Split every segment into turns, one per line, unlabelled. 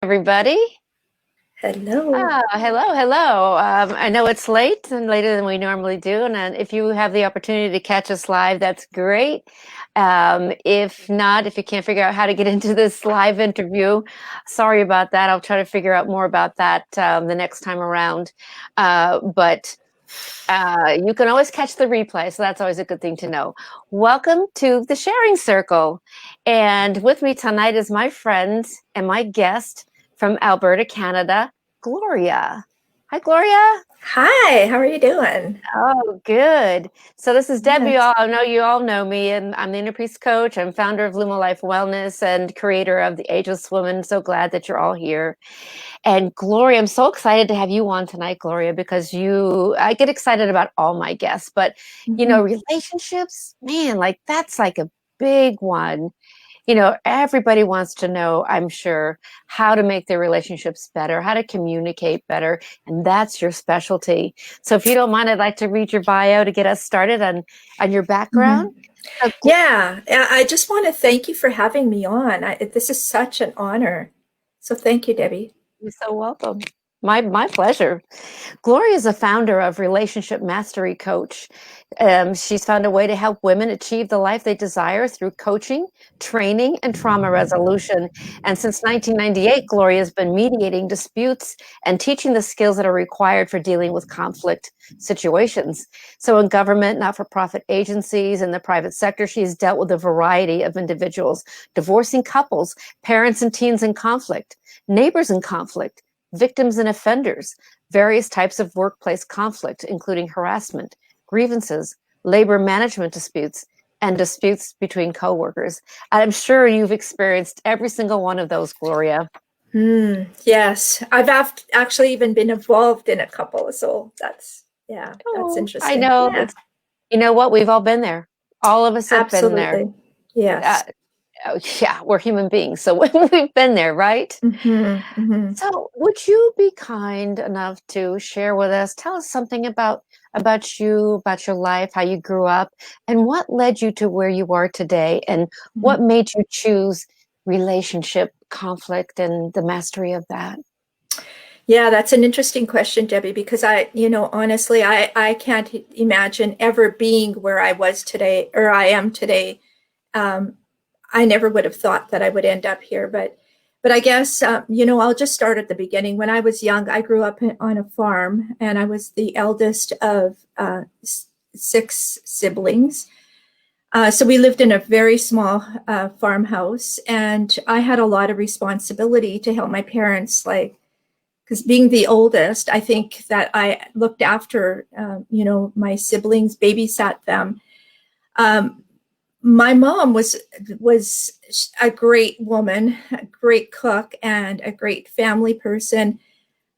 everybody.
Hello.
Hello, hello. I know it's late and later than we normally do, and if you have the opportunity to catch us live, that's great. If not, if you can't figure out how to get into this live interview, sorry about that. I'll try to figure out more about that the next time around. But you can always catch the replay, so that's always a good thing to know. Welcome to the Sharing Circle. And with me tonight is my friend and my guest from Alberta, Canada, Gloria. Hi, Gloria.
Hi, how are you doing?
Oh, good. So this is Debbie.
Yes.
I know you all know me, and I'm the Inner Peace Coach. I'm founder of Luma Life Wellness and creator of the Ageless Woman. So glad that you're all here. And Gloria, I'm so excited to have you on tonight, Gloria, because I get excited about all my guests, but
Mhm.
relationships, man, like that's like a big one. Everybody wants to know, I'm sure, how to make their relationships better, how to communicate better, and that's your specialty. So if you don't mind, I'd like to read your bio to get us started on your background.
Mhm. Yeah, I just want to thank you for having me on. This is such an honor. So thank you, Debbie.
You're so welcome. My pleasure. Gloria is a founder of Relationship Mastery Coach. She's found a way to help women achieve the life they desire through coaching, training, and trauma resolution. And since 1998, Gloria has been mediating disputes and teaching the skills that are required for dealing with conflict situations. So in government, not-for-profit agencies, and the private sector, she has dealt with a variety of individuals, divorcing couples, parents and teens in conflict, neighbors in conflict, victims and offenders, various types of workplace conflict, including harassment, grievances, labor management disputes, and disputes between coworkers. I'm sure you've experienced every single one of those, Gloria.
Yes, actually even been involved in a couple, so that's
Oh, I
interesting.
know.
Yeah,
You know what? We've all been there. All of us have been there.
absolutely.
Uh,
Yes.
oh, yeah, we're human beings, so we've been there, right?
Hmm.
So, would you be kind enough to share with us, tell us something about you, about your life, how you grew up, and what led you to where you are today, and what made you choose relationship conflict and the mastery of that?
Yeah, that's an interesting question, Debbie, because honestly, I can't imagine ever being where I was today or I am today. Um, I never would have thought that I would end up here, but I guess, I'll just start at the beginning. When I was young, I grew up on a farm and I was the eldest of six siblings. So we lived in a very small farmhouse, and I had a lot of responsibility to help my parents, like, because being the oldest, I think that I looked after, my siblings, babysat them. Um, my mom was a great woman, a great cook, and a great family person.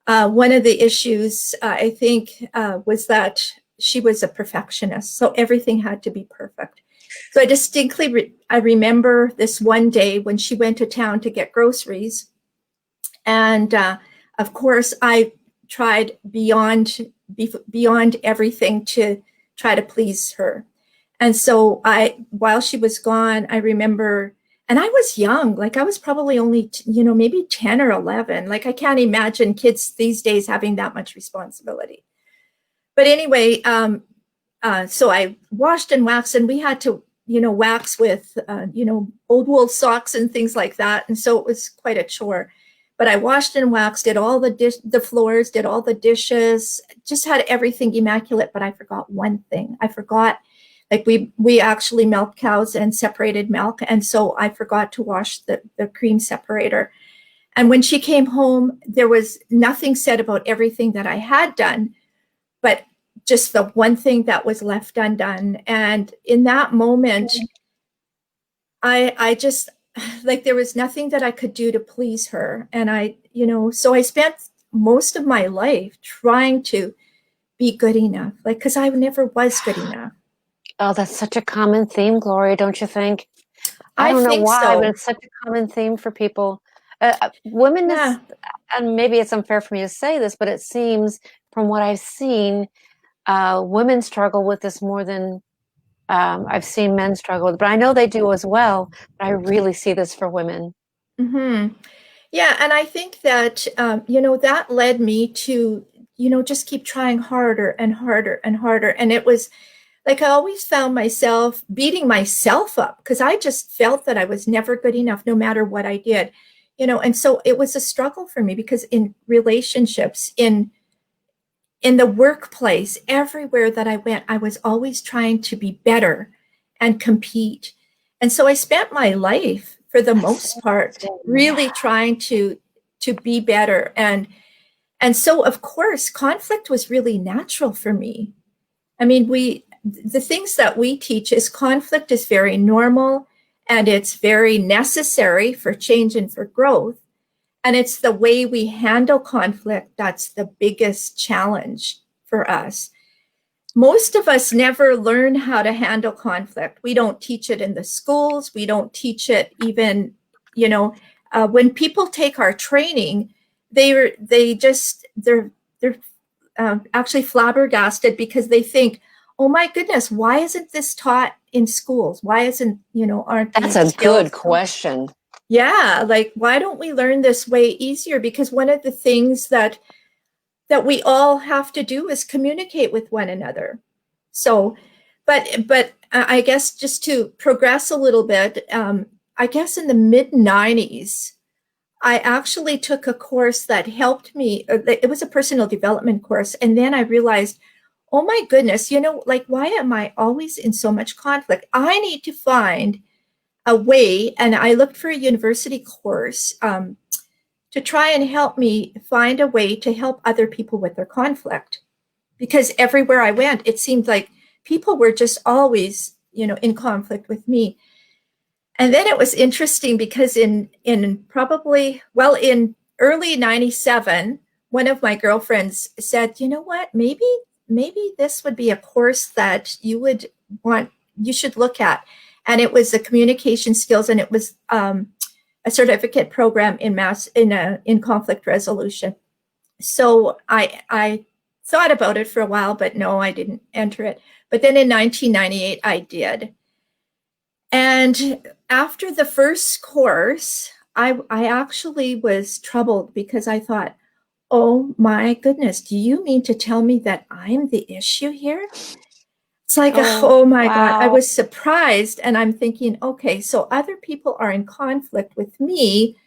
One of the issues I think was that she was a perfectionist, so everything had to be perfect. So I distinctly I remember this one day when she went to town to get groceries, and of course I tried beyond everything to try to please her. And so while she was gone, I remember, and I was young, like I was probably only, maybe 10 or 11. Like I can't imagine kids these days having that much responsibility. But anyway, so I washed and waxed, and we had to, wax with, old wool socks and things like that. And so it was quite a chore. But I washed and waxed, did all the floors, did all the dishes, just had everything immaculate. But I forgot one thing. I forgot, like we actually milked cows and separated milk, and so I forgot to wash the cream separator. And when she came home, there was nothing said about everything that I had done, but just the one thing that was left undone. And in that moment, I just, like, there was nothing that I could do to please her. And so I spent most of my life trying to be good enough, like, because I never was good enough.
Oh, that's such a common theme, Gloria, don't you think? I
I
don't know
think
why, but
so.
it's such a common theme for people. Women is,
Yeah.
and maybe it's unfair for me to say this, but it seems from what I've seen, women struggle with this more than I've seen men struggle with, but I know they do as well. But I really see this for women.
Hmm. Yeah, and I think that, that led me to, just keep trying harder and harder and harder. And it was like I always found myself beating myself up because I just felt that I was never good enough no matter what I did. And so it was a struggle for me because in relationships, in the workplace, everywhere that I went, I was always trying to be better and compete. And so I spent my life, for the most part,
Yeah.
really trying to be better. And so of course, conflict was really natural for me. I mean, the things that we teach is conflict is very normal and it's very necessary for change and for growth. And it's the way we handle conflict that's the biggest challenge for us. Most of us never learn how to handle conflict. We don't teach it in the schools. We don't teach it even, when people take our training, they're actually flabbergasted because they think, oh my goodness, why isn't this taught in schools? Why aren't
That's
these
a
skills?
good question.
Yeah, like why don't we learn this way easier? Because one of the things that we all have to do is communicate with one another. So, but I guess just to progress a little bit, I guess in the mid '90s, I actually took a course that helped me. It was a personal development course, and then I realized, oh my goodness, like why am I always in so much conflict? I need to find a way, and I looked for a university course to try and help me find a way to help other people with their conflict. Because everywhere I went, it seemed like people were just always, in conflict with me. And then it was interesting because in early '97, one of my girlfriends said, you know what, maybe this would be a course that you should look at. And it was the communication skills, and it was a certificate program in conflict resolution. So I thought about it for a while, but no, I didn't enter it. But then in 1998, I did. And after the first course, I actually was troubled because I thought, oh my goodness, do you mean to tell me that I'm the issue here? It's like,
Oh,
oh my God, I
wow.
was surprised. And I'm thinking, okay, so other people are in conflict with me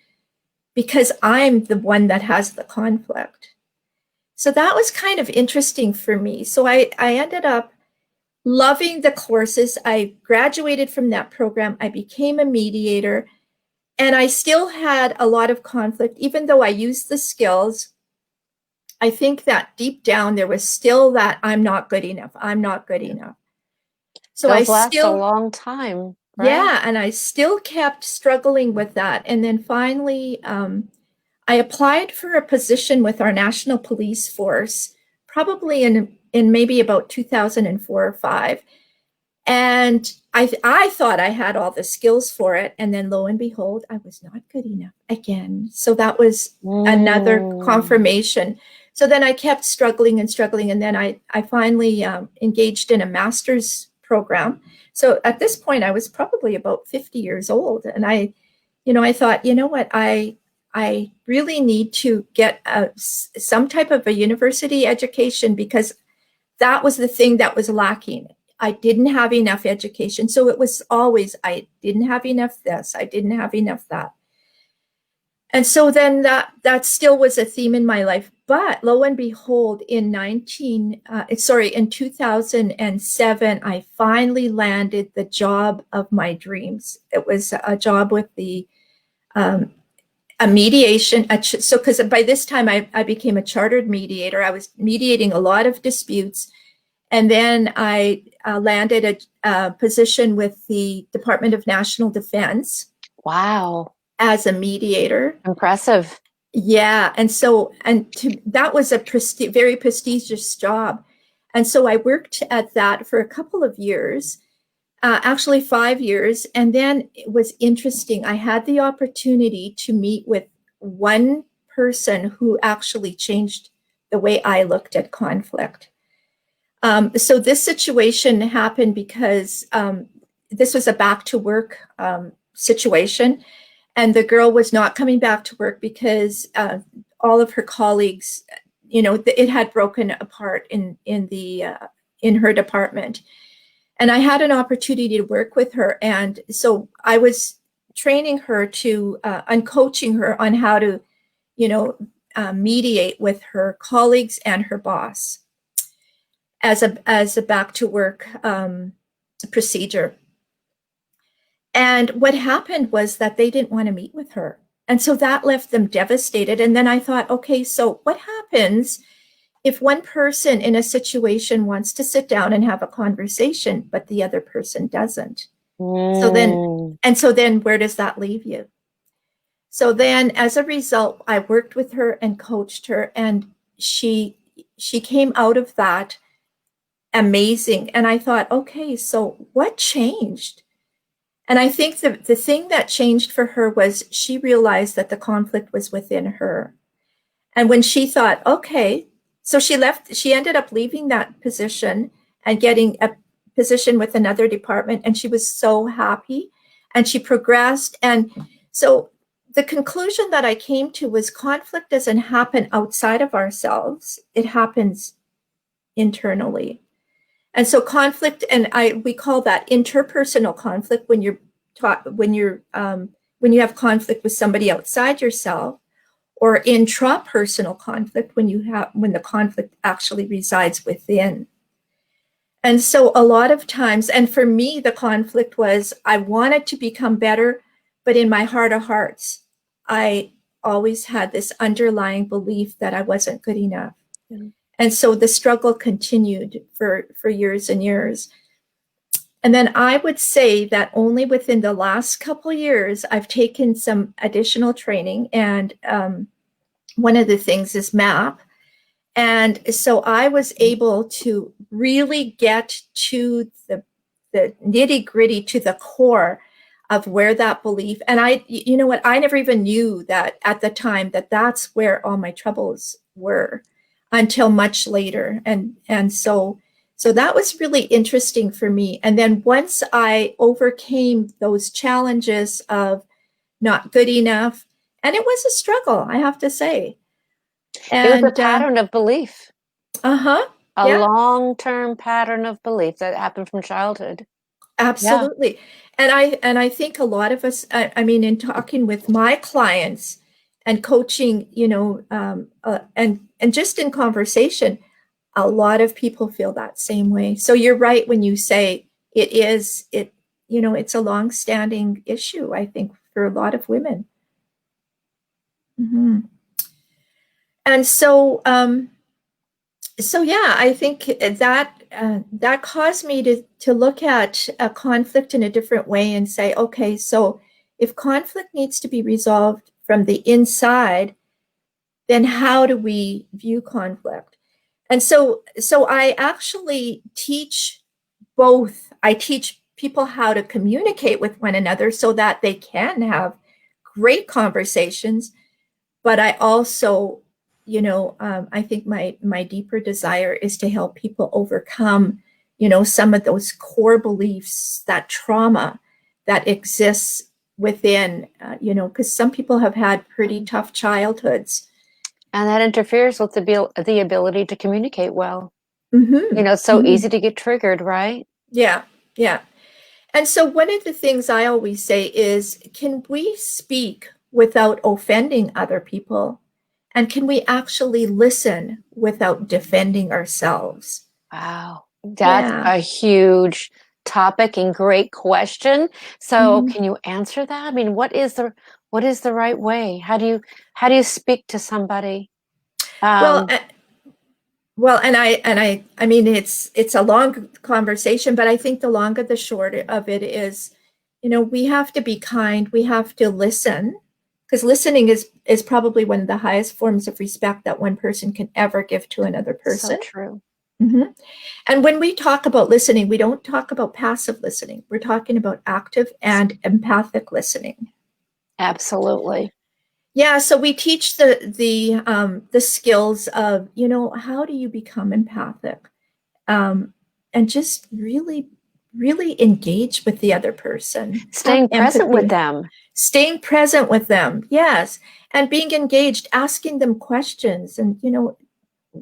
because I'm the one that has the conflict. So that was kind of interesting for me. So I ended up loving the courses. I graduated from that program. I became a mediator, and I still had a lot of conflict, even though I used the skills. I think that deep down there was still that I'm not good enough. I'm not good enough. So I
Those last a
still,
long time, right?
yeah, and I still kept struggling with that. And then finally, I applied for a position with our national police force, probably in maybe about 2004 or five. And I thought I had all the skills for it. And then lo and behold, I was not good enough again. So that was another
Mm.
confirmation. So then I kept struggling and struggling. And then I finally engaged in a master's program. So at this point, I was probably about 50 years old. And I thought, you know what, I really need to get some type of a university education because that was the thing that was lacking. I didn't have enough education. So it was always, I didn't have enough this, I didn't have enough that. And so then that still was a theme in my life. But lo and behold, in 2007, I finally landed the job of my dreams. It was a job with a mediation. So because by this time I became a chartered mediator, I was mediating a lot of disputes. And then I landed a position with the Department of National Defense
Wow.
as a mediator.
Impressive.
Yeah, that was a very prestigious job. And so I worked at that for a couple of years, actually 5 years. And then it was interesting. I had the opportunity to meet with one person who actually changed the way I looked at conflict. So this situation happened because this was a back to work situation. And the girl was not coming back to work because all of her colleagues, it had broken apart in her department. And I had an opportunity to work with her, and so I was training her to and coaching her on how to, mediate with her colleagues and her boss as a back to work procedure. And what happened was that they didn't want to meet with her. And so that left them devastated. And then I thought, okay, so what happens if one person in a situation wants to sit down and have a conversation, but the other person doesn't? So then where does that leave you? So then as a result, I worked with her and coached her, and she came out of that amazing. And I thought, okay, so what changed? And I think the thing that changed for her was she realized that the conflict was within her. And when she thought, okay, so she ended up leaving that position and getting a position with another department. And she was so happy and she progressed. And so the conclusion that I came to was conflict doesn't happen outside of ourselves. It happens internally. And so conflict, and we call that interpersonal conflict when you have conflict with somebody outside yourself, or intrapersonal conflict when the conflict actually resides within. And so a lot of times, and for me, the conflict was I wanted to become better, but in my heart of hearts, I always had this underlying belief that I wasn't good enough. Mm-hmm. And so the struggle continued for years and years. And then I would say that only within the last couple of years, I've taken some additional training. And one of the things is MAP. And so I was able to really get to the nitty gritty, to the core of where that belief. And you know what, I never even knew that at the time that that's where all my troubles were, until much later. And so that was really interesting for me. And then once I overcame those challenges of not good enough, and it was a struggle, I have to say.
And, it was a pattern of belief.
A
long-term pattern of belief that happened from childhood.
Absolutely. Yeah. And I think a lot of us, I mean, in talking with my clients and coaching, and just in conversation, a lot of people feel that same way. So you're right when you say it's a long-standing issue, I think, for a lot of women. Mm-hmm. And so yeah, I think that caused me to look at a conflict in a different way and say, okay, so if conflict needs to be resolved from the inside, then how do we view conflict? And so I actually teach both. I teach people how to communicate with one another so that they can have great conversations, but I also, I think my deeper desire is to help people overcome, some of those core beliefs, that trauma that exists within, because some people have had pretty tough childhoods.
And that interferes with the ability to communicate well.
Mm-hmm.
It's so easy to get triggered, right?
Yeah, yeah. And so one of the things I always say is, can we speak without offending other people? And can we actually listen without defending ourselves?
Wow, that's a huge topic and great question. So can you answer that? I mean, what is the right way? How do you speak to somebody?
Well, and I mean, it's a long conversation, but I think the longer the short of it is, we have to be kind. We have to listen, because listening is probably one of the highest forms of respect that one person can ever give to another person.
So true.
Mm-hmm. And when we talk about listening, we don't talk about passive listening. We're talking about active and empathic listening.
Absolutely.
Yeah, so we teach the skills of, how do you become empathic, and just really really engage with the other person.
Staying present with them.
Staying present with them, yes. And being engaged, asking them questions. And,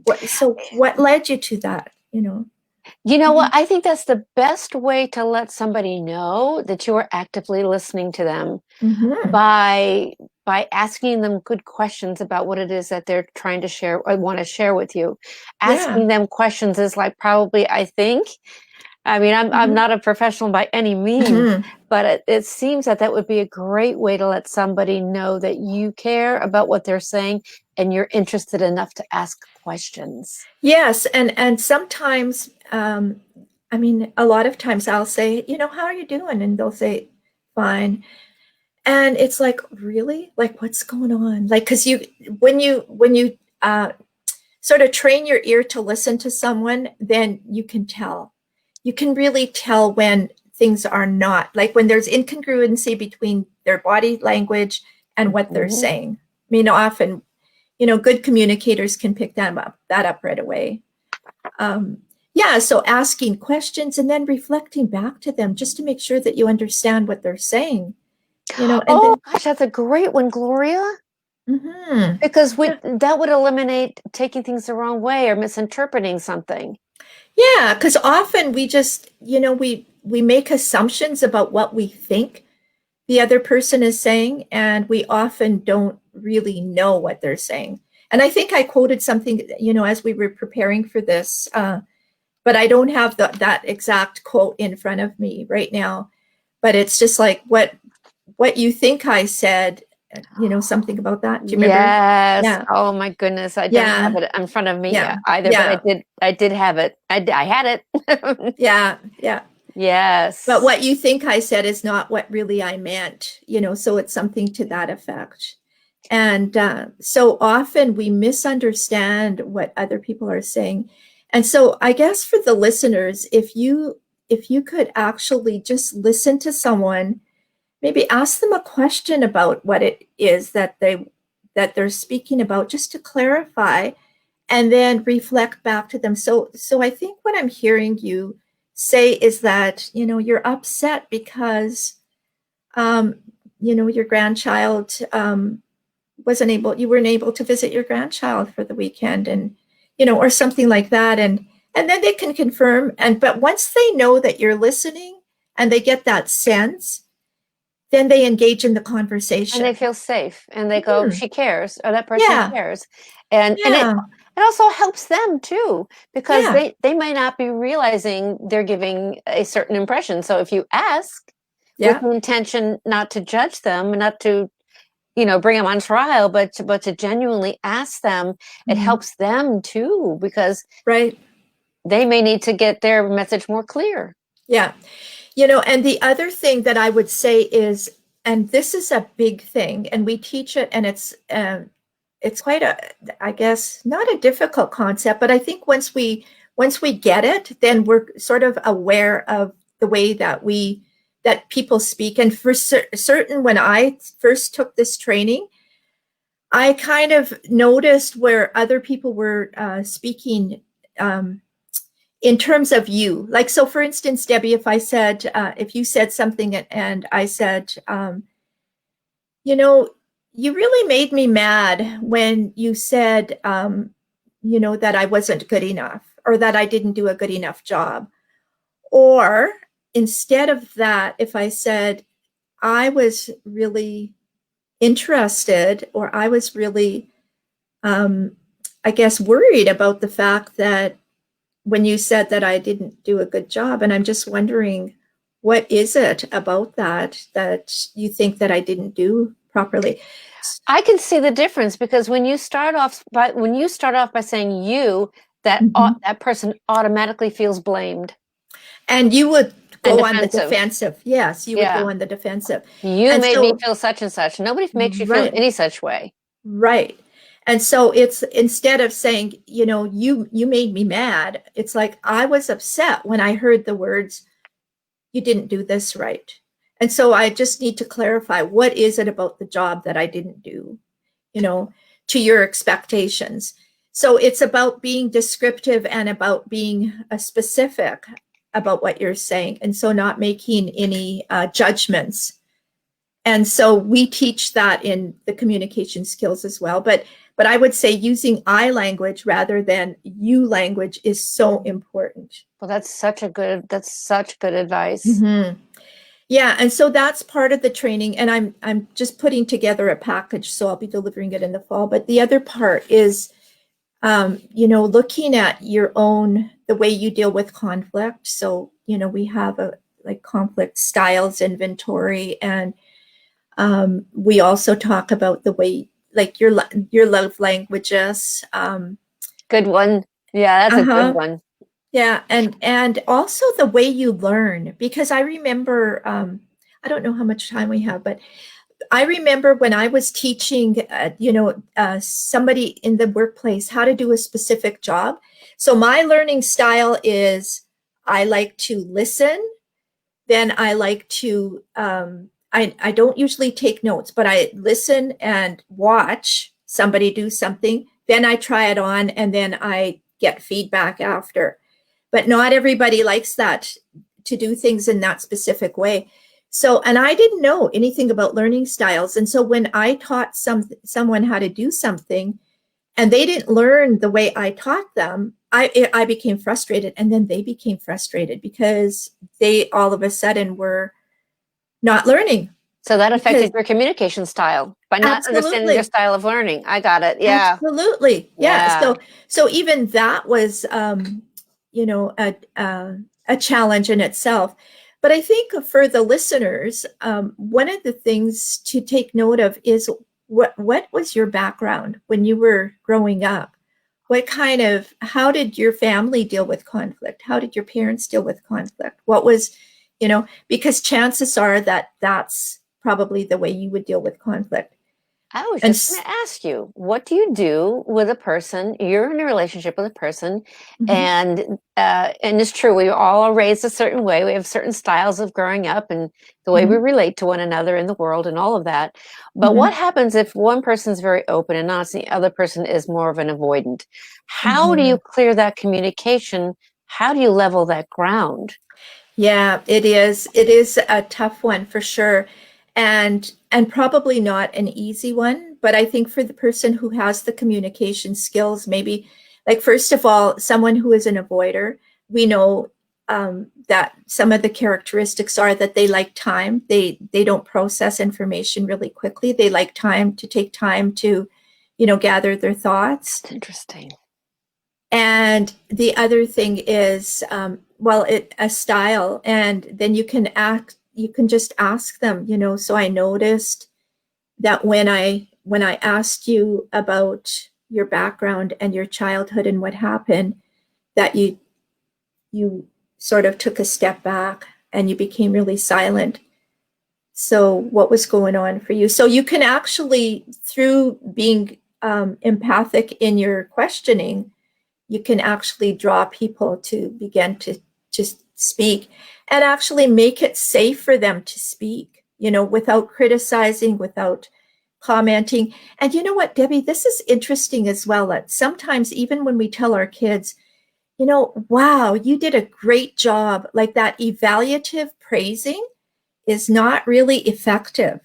what led you to that,
You know what? I think that's the best way to let somebody know that you are actively listening to them by asking them good questions about what it is that they're trying to share or want to share with you. Asking them questions is like probably, I think, I mean, I'm not a professional by any means, but it seems that would be a great way to let somebody know that you care about what they're saying and you're interested enough to ask questions.
Yes, and sometimes, I mean, a lot of times I'll say, how are you doing? And they'll say, fine. And it's like, really? Like, what's going on? Like, because when you sort of train your ear to listen to someone, then you can tell. You can really tell when things are not, like when there's incongruency between their body language and what they're saying. I mean, often, good communicators can pick that up right away. Yeah, so asking questions and then reflecting back to them just to make sure that you understand what they're saying.
Gosh, that's a great one, Gloria. Because that would eliminate taking things the wrong way or misinterpreting something.
Yeah, because often we just, we make assumptions about what we think the other person is saying, and we often don't really know what they're saying. And I think I quoted something, as we were preparing for this, but I don't have that exact quote in front of me right now. But it's just like what you think I said, something about that. Do you remember?
Yes.
Yeah.
Oh my goodness. I don't have it in front of me either, but I did have it. I had it.
Yeah.
Yes.
But what you think I said is not what really I meant, so it's something to that effect. And so often we misunderstand what other people are saying. And so I guess for the listeners, if you could actually just listen to someone, maybe ask them a question about what it is that they're speaking about, just to clarify, and then reflect back to them. So I think what I'm hearing you say is that, you're upset because, your grandchild you weren't able to visit your grandchild for the weekend, and, or something like that. And then they can confirm. But once they know that you're listening and they get that sense, then they engage in the conversation.
And they feel safe and they go, she cares, or that person cares. And it also helps them too, because they might not be realizing they're giving a certain impression. So if you ask with the intention not to judge them, not to, bring them on trial, but to genuinely ask them, it helps them too, because they may need to get their message more clear.
Yeah. And the other thing that I would say is, and this is a big thing, and we teach it, and it's quite I guess, not a difficult concept, but I think once we get it, then we're sort of aware of the way that people speak. And for certain, when I first took this training, I kind of noticed where other people were speaking in terms of you. Like, so for instance, Debbie, if I said, if you said something and I said, you really made me mad when you said, that I wasn't good enough, or that I didn't do a good enough job. Or instead of that, if I said, I was really interested, or I was really, I guess, worried about the fact that when you said that I didn't do a good job, and I'm just wondering, what is it about that you think that I didn't do properly?
I can see the difference, because when you start off by saying you, that that person automatically feels blamed.
And you would go on the defensive. Yes, you would go on the defensive.
You made me feel such and such. Nobody makes you feel any such way.
Right. And so it's, instead of saying, you made me mad, it's like, I was upset when I heard the words, you didn't do this right. And so I just need to clarify, what is it about the job that I didn't do, to your expectations? So it's about being descriptive and about being specific. about what you're saying, and so not making any judgments. And so we teach that in the communication skills as well. But I would say using I language rather than you language is so important.
Well, that's such good advice.
Mm-hmm. Yeah, and so that's part of the training, and I'm just putting together a package, so I'll be delivering it in the fall. But the other part is, looking at the way you deal with conflict. So, we have a like conflict styles inventory, and we also talk about the way, like your love languages.
Good one. Yeah, that's a good one.
Yeah, and also the way you learn, because I remember, I don't know how much time we have, but I remember when I was teaching, somebody in the workplace how to do a specific job. So my learning style is I like to listen, then I like to, I don't usually take notes, but I listen and watch somebody do something. Then I try it on, and then I get feedback after. But not everybody likes that, to do things in that specific way. So, and I didn't know anything about learning styles. And so when I taught someone how to do something and they didn't learn the way I taught them, I became frustrated, and then they became frustrated because they all of a sudden were not learning.
So that affected your communication style by not understanding their style of learning. I got it. Yeah.
Absolutely. Yeah. So even that was, a challenge in itself. But I think for the listeners, one of the things to take note of is what was your background when you were growing up? How did your family deal with conflict? How did your parents deal with conflict? What was, because chances are that that's probably the way you would deal with conflict.
I was just going to ask you, what do you do with a person? You're in a relationship with a person, and it's true, we all are raised a certain way. We have certain styles of growing up and the way we relate to one another in the world and all of that. But what happens if one person is very open and honest, and the other person is more of an avoidant? How do you clear that communication? How do you level that ground?
Yeah, it is. It is a tough one for sure. And probably not an easy one, but I think for the person who has the communication skills, maybe, like, first of all, someone who is an avoider, we know that some of the characteristics are that they like time. They don't process information really quickly. They like to take time to, gather their thoughts.
That's interesting.
And the other thing is, a style, and then you can just ask them, so I noticed that when I asked you about your background and your childhood and what happened, that you sort of took a step back and you became really silent. So what was going on for you? So you can actually, through being empathic in your questioning, you can actually draw people to begin to just speak and actually make it safe for them to speak, without criticizing, without commenting. And you know what, Debbie, this is interesting as well. That sometimes even when we tell our kids, wow, you did a great job, like that evaluative praising is not really effective.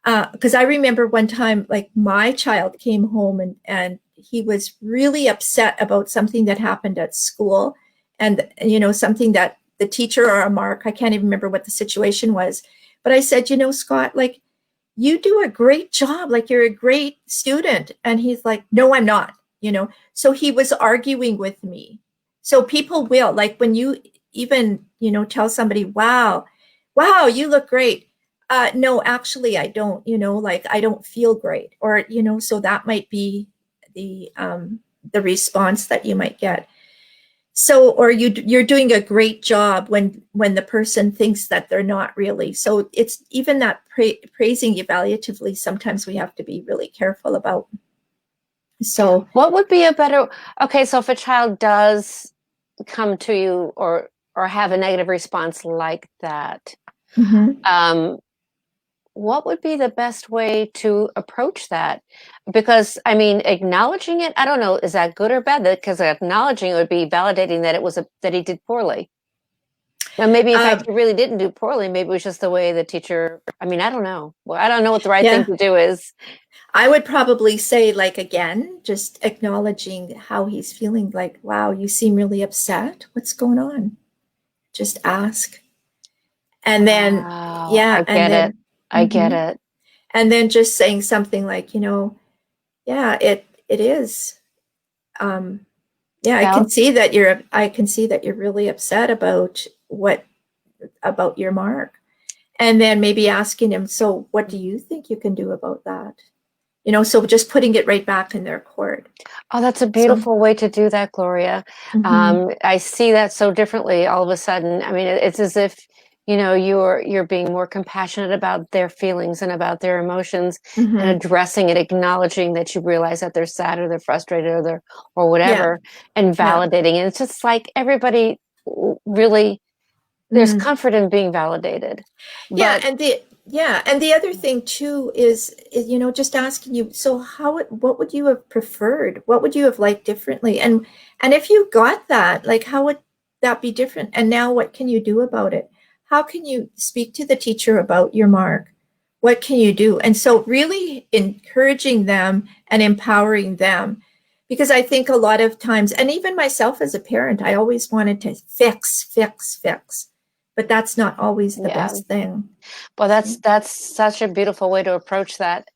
Because I remember one time, like, my child came home and he was really upset about something that happened at school, and something that the teacher or a mark, I can't even remember what the situation was, but I said, Scott, like, you do a great job, like, you're a great student. And he's like, no, I'm not. So he was arguing with me. So people will, like, when you even tell somebody, wow, you look great. No, actually, I don't, like, I don't feel great. Or, so that might be the response that you might get. So, or you're doing a great job when the person thinks that they're not really. So it's even that praising evaluatively, sometimes we have to be really careful about. So
what would be a better, okay, so if a child does come to you or have a negative response like that, what would be the best way to approach that? Because, I mean, acknowledging it, I don't know, is that good or bad? Because acknowledging it would be validating that that he did poorly. Well, maybe in fact
Um,
you really didn't do poorly. Maybe it was just the way the teacher. I mean, I don't know. Well, I don't know what the right thing
yeah,
to do is.
I would probably say, like, again, just acknowledging how he's feeling, like, wow, you seem really upset. What's going on? Just ask. And then,
Wow,
yeah,
I get it. I get
mhm.
it.
And then just saying something like, yeah, it is. Um, yeah,
Val,
I can see that you're really upset about your mark. And then maybe asking him, so what do you think you can do about that? So just putting it right back in their court.
oh, that's a
So,
beautiful way to do that, Gloria.
mhm,
I see that so differently all of a sudden. I mean, it's as if, you're being more compassionate about their feelings and about their emotions and
mhm,
addressing it, acknowledging that you realize that they're sad or they're frustrated or
yeah,
whatever, and
yeah,
validating it. It's just like everybody really, there's
mm,
comfort in being validated.
yeah,
But
and the other thing too is just asking you. So what would you have preferred? What would you have liked differently? And if you got that, like, how would that be different? And now, what can you do about it? How can you speak to the teacher about your mark? What can you do? And so, really encouraging them and empowering them, because I think a lot of times, and even myself as a parent, I always wanted to fix, fix, fix, but that's not always the
yeah,
best thing.
well, that's
So,
that's such a beautiful way to approach that.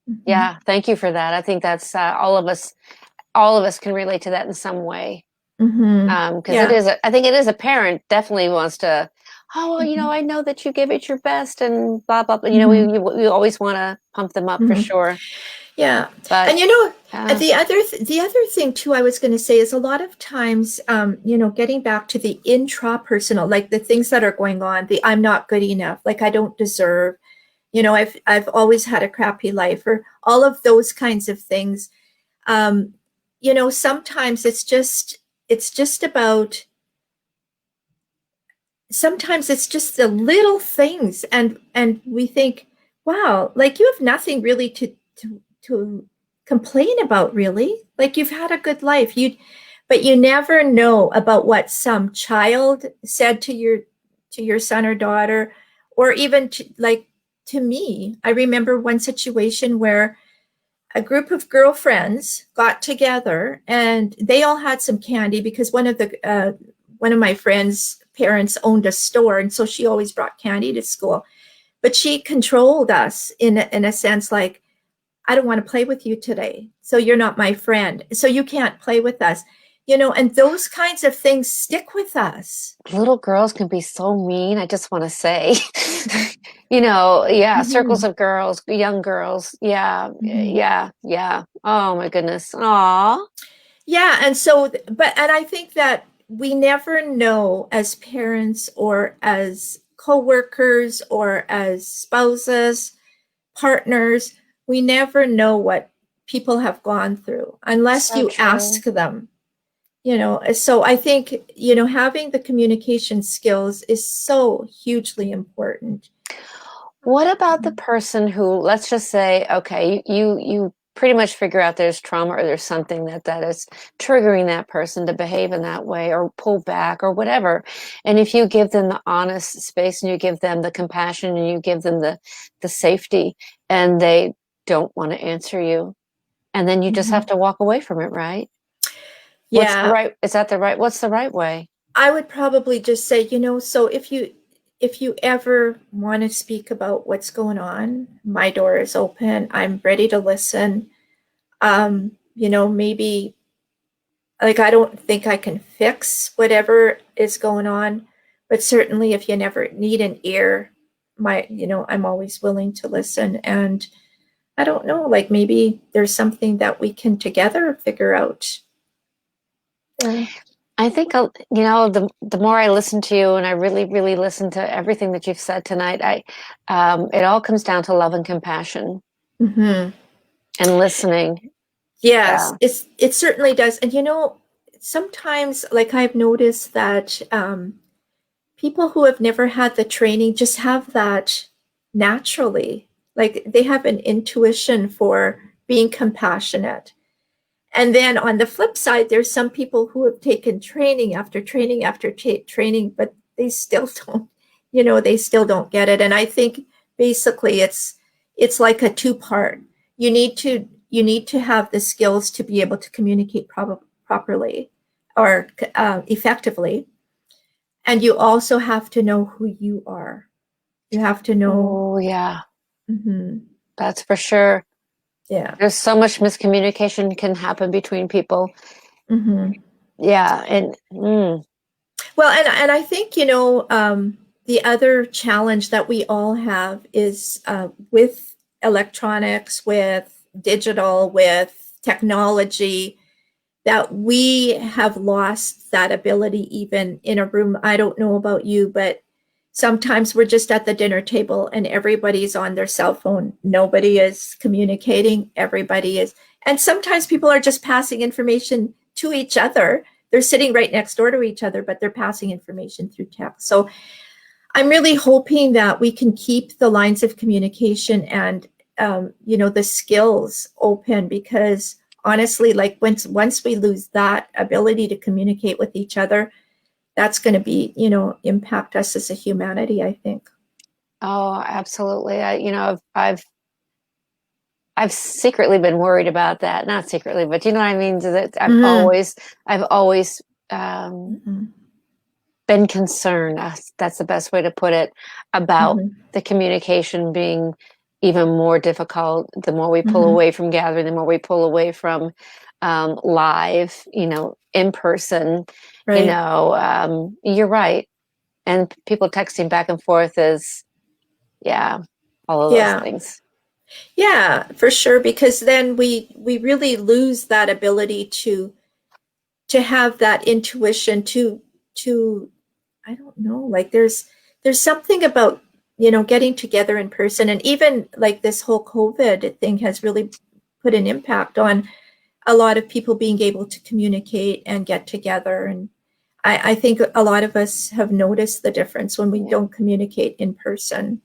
mhm,
Yeah, thank you for that. I think that's all of us can relate to that in some way.
mhm,
Because
yeah,
I think it is a parent definitely wants to, oh, well,
mhm,
I know that you give it your best and blah, blah, blah.
mhm,
We always want to pump them up for
mhm.
sure.
Yeah,
But
and
uh,
the other thing too, I was going to say is a lot of times, getting back to the intrapersonal, like the things that are going on, the I'm not good enough, like I don't deserve, I've always had a crappy life, or all of those kinds of things. Um, sometimes it's just about sometimes it's just the little things, and we think, wow, like you have nothing really to complain about, really, like you've had a good life, but you never know about what some child said to your son or daughter, or even like to me. I remember one situation where a group of girlfriends got together and they all had some candy because one of my friends' parents owned a store, and so she always brought candy to school. But she controlled us in a sense, like, I don't want to play with you today, so you're not my friend, so you can't play with us. And those kinds of things stick with us.
little girls can be so mean. I just want to say, yeah, circles
Mm-hmm.
of girls, young girls. Yeah,
Mm-hmm.
yeah, yeah. Oh my goodness. Aw.
Yeah, and so, and I think that we never know, as parents or as coworkers or as spouses, partners, we never know what people have gone through unless
So
you
true.
ask them. So I think, having the communication skills is so hugely important.
What about the person who, let's just say, okay, you pretty much figure out there's trauma or there's something that is triggering that person to behave in that way or pull back or whatever. And if you give them the honest space and you give them the compassion and you give them the safety and they don't want to answer you, and then you just have
Mhm.
to walk away from it, right?
Yeah,
What's the right way?
I would probably just say, so if you ever want to speak about what's going on, my door is open. I'm ready to listen. Maybe, like, I don't think I can fix whatever is going on, but certainly if you never need an ear, I'm always willing to listen. And I don't know, like, maybe there's something that we can together figure out. Yeah.
I think the more I listen to you, and I really, really listen to everything that you've said tonight, it all comes down to love and compassion
Hmm.
and listening.
Yes,
Yeah.
it certainly does. And sometimes, like, I've noticed that people who have never had the training just have that naturally. Like, they have an intuition for being compassionate. And then on the flip side, there's some people who have taken training after training after training, but they still don't, they still don't get it. And I think basically it's like a two-part. You need to have the skills to be able to communicate properly or effectively, and you also have to know who you are. You have to know.
Oh, yeah,
Mhm.
that's for sure.
Yeah.
There's so much miscommunication can happen between people.
Mhm.
Yeah, and
Well, and I think the other challenge that we all have is with electronics, with digital, with technology, that we have lost that ability even in a room. I don't know about you, but sometimes we're just at the dinner table and everybody's on their cell phone. Nobody is communicating. Everybody is. And sometimes people are just passing information to each other. They're sitting right next door to each other, but they're passing information through text. So I'm really hoping that we can keep the lines of communication and the skills open, because honestly, like once we lose that ability to communicate with each other, that's going to be impact us as a humanity, I think.
oh, absolutely. I've secretly been worried about that. Not secretly, but you know what I mean? That
Mm-hmm.
I've always um,
Mm-hmm.
been concerned. That's the best way to put it, about
Mm-hmm.
the communication being even more difficult. The more we pull
Mm-hmm.
away from gathering, the more we pull away from live, in person.
Right.
You're right. And people texting back and forth is, yeah, all of those
Yeah.
things.
Yeah, for sure. Because then we really lose that ability to have that intuition to I don't know, like there's something about getting together in person, and even like this whole COVID thing has really put an impact on a lot of people being able to communicate and get together. And I think a lot of us have noticed the difference when we
Yeah.
don't communicate in person.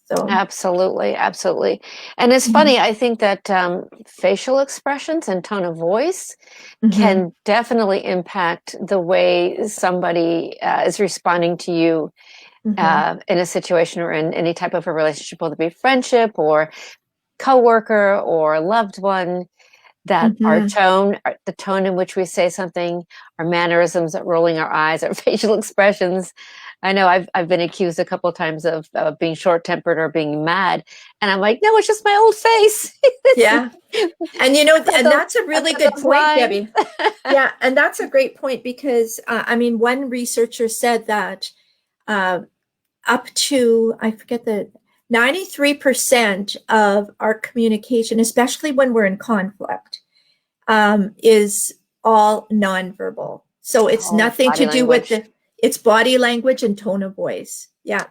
So
Absolutely, absolutely. And it's
mhm.
funny, I think that facial expressions and tone of voice
Mhm.
can definitely impact the way somebody is responding to you
Mhm.
in a situation or in any type of a relationship, whether it be friendship or coworker or loved one. That our
Mhm.
tone, the tone in which we say something, our mannerisms, rolling our eyes, our facial expressions. I know I've been accused a couple of times of being short tempered or being mad, and I'm like, no, it's just my old face.
Yeah. And and that's a
I've
really
got
good
those
point,
lines.
Debbie. Yeah, and that's a great point because I mean, one researcher said that uh, up to, I forget, the 93% of our communication, especially when we're in conflict, is all nonverbal. So it's
Oh,
nothing
body
to do with
language.
it's body language and tone of voice. Yeah.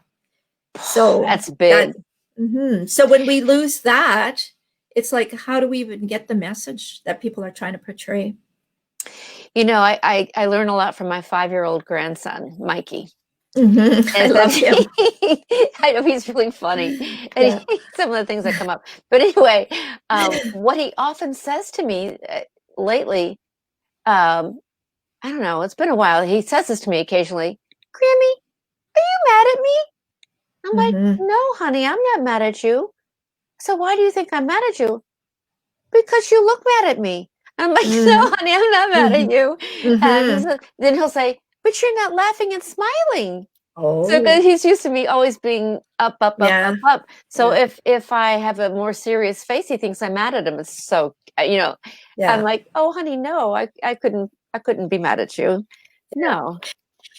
So
That's
that,
big.
so when we lose that, it's like, how do we even get the message that people are trying to portray?
I learn a lot from my 5-year-old grandson, Mikey.
I
Is that
love him.
I know he's really funny, and
Yeah.
some of the things that come up. But anyway, what he often says to me lately, um, I don't know, it's been a while. He says this to me occasionally. Grammy, are you mad at me? I'm like,
Hmm.
no, honey, I'm not mad at you. So why do you think I'm mad at you? Because you look mad at me. I'm like, no,
Hmm.
honey, I'm not mad at
Hmm.
you. And
Hmm.
then he'll say, but you're not laughing and smiling. So because
Oh,
he's used to me always being up, up, up,
yeah.
up, up. So
Yeah.
if I have a more serious face, he thinks I'm mad at him. It's so I'm
Yeah.
like, oh honey, no, I couldn't be mad at you.
Yeah.
No.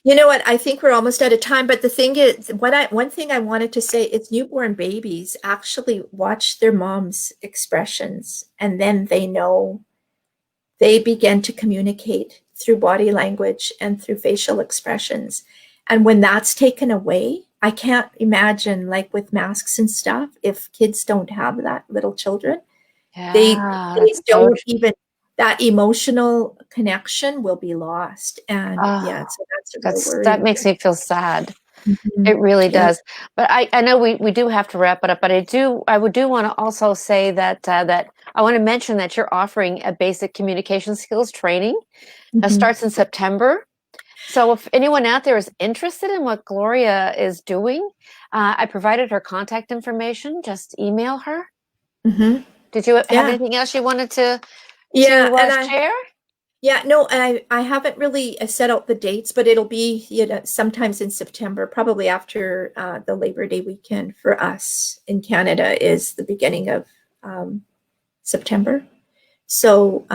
You know what? I think we're almost out of time, but the thing is, one thing I wanted to say is newborn babies actually watch their mom's expressions, and then they begin to communicate through body language and through facial expressions. And when that's taken away, I can't imagine, like with masks and stuff, if kids don't have that, little children, they
Yeah,
they
that's so
don't even, that emotional connection will be lost. And yeah,
oh,
so that's a real
that
worry.
makes me feel sad.
Mhm.
It really
Yeah.
does. But I know we do have to wrap it up, but I would do want to also say that I want to mention that you're offering a basic communication skills training that
Mhm.
starts in September. So if anyone out there is interested in what Gloria is doing, I provided her contact information. Just email her.
Hmm.
Did you have
Yeah.
anything else you wanted to
Yeah. And
share?
yeah, no, I haven't really set out the dates, but it'll be, sometimes in September, probably after the Labor Day weekend for us in Canada is the beginning of September. So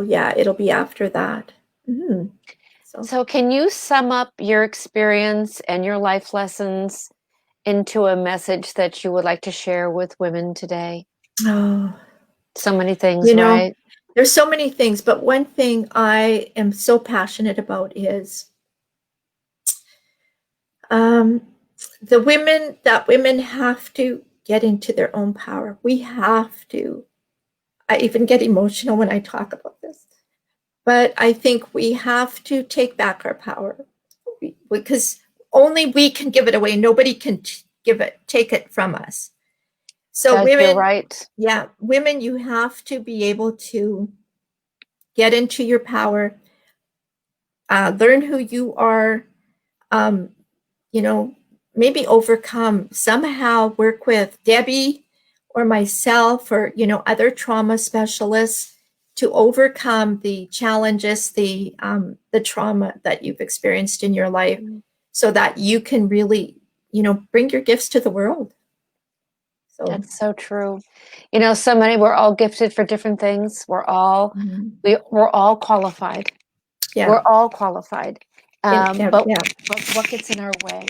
yeah, it'll be after that. Mhm. So,
So can you sum up your experience and your life lessons into a message that you would like to share with women today?
oh,
So many things,
you know,
right?
there's so many things, but one thing I am so passionate about is um, the women have to get into their own power. We have to. I even get emotional when I talk about this. But I think we have to take back our power because only we can give it away. Nobody can take it from us. So
That you're
women,
right.
yeah, women, you have to be able to get into your power, learn who you are, um, you know, maybe overcome, somehow work with Debbie or myself or, other trauma specialists to overcome the challenges, the trauma that you've experienced in your life so that you can really, bring your gifts to the world. So,
That's so true. You know, so many, we're all gifted for different things.
mhm.
We're all qualified.
Yeah,
We're all qualified. But
yeah.
what gets in our way,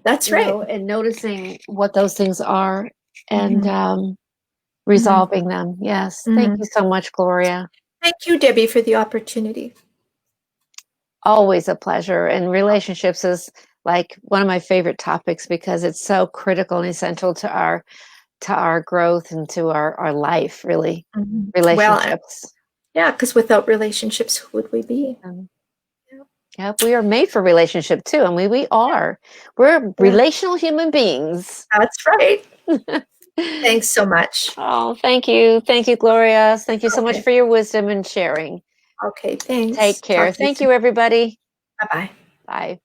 That's right.
and noticing what those things are and
Hmm. Hmm.
resolving them. Yes. Thank
Hmm.
you so much, Gloria.
Thank you, Debbie, for the opportunity.
Always a pleasure. And relationships is like one of my favorite topics because it's so critical and essential to our growth and to our life, really.
Mhm. Well,
Relationships.
yeah, because without relationships, who would we be?
Um,
Yeah.
yep, we are made for relationship too. I mean, we are. We're
Yeah,
relational human beings.
that's right. Thanks so much.
Oh, thank you. Thank you, Gloria. Thank you so much
Okay.
for your wisdom and sharing.
Okay,
Take
thanks.
care.
Talk to you
Thank
soon.
you, everybody.
Bye-bye.
Bye.